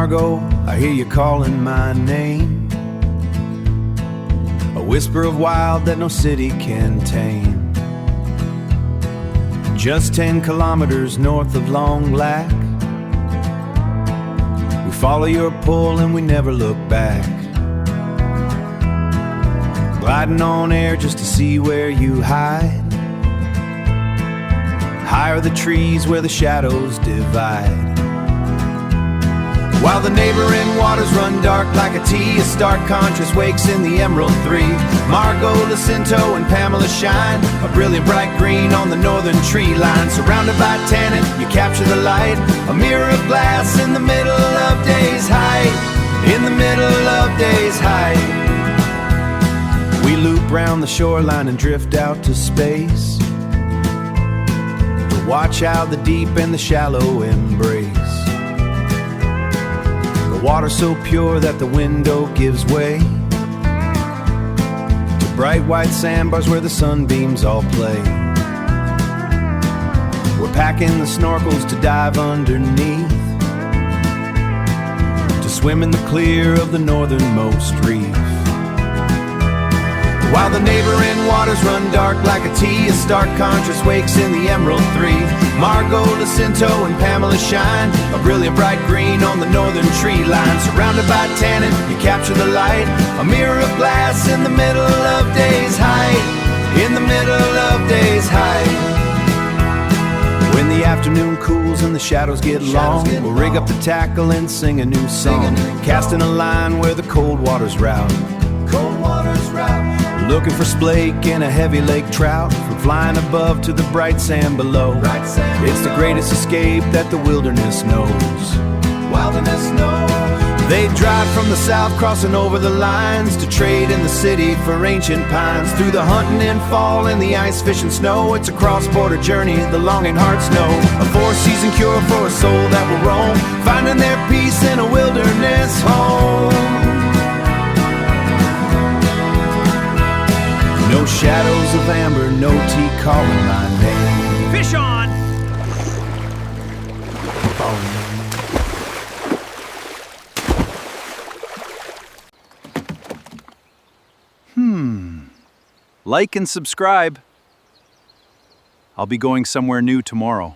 Margo, I hear you calling my name. A whisper of wild that no city can tame. Just 10 kilometers north of Longlac, we follow your pull and we never look back. Gliding on air just to see where you hide. Higher the trees where the shadows divide. While the neighboring waters run dark like a T, a stark contrast wakes in the Emerald Three. Margo, Lacinto, and Pamela shine, a brilliant bright green on the northern tree line. Surrounded by tannin, you capture the light, a mirror of glass in the middle of day's height. In the middle of day's height, we loop round the shoreline and drift out to space to watch how the deep and the shallow embrace. Water so pure that the window gives way to bright white sandbars where the sunbeams all play. We're packing the snorkels to dive underneath, to swim in the clear of the northernmost reef. While the neighboring waters run dark like a T, a stark contrast wakes in the Emerald Three. Margo, Lacinto, and Pamela shine, a brilliant bright green on the northern tree line. Surrounded by tannin, you capture the light, a mirror of glass in the middle of day's height. In the middle of day's height. When the afternoon cools and the shadows get long, we'll rig up the tackle and sing a new song, casting a line where the cold waters rout. Cold waters rout. Looking for splake and a heavy lake trout, from flying above to the bright sand below. It's the greatest escape that the wilderness knows. They drive from the south, crossing over the lines to trade in the city for ancient pines. Through the hunting in fall and the ice, fish and snow, it's a cross-border journey the longing hearts know. A four-season cure for a soul that will roam, finding their peace in a wilderness home. No shadows of amber, no tea calling my name. Fish on! Like and subscribe. I'll be going somewhere new tomorrow.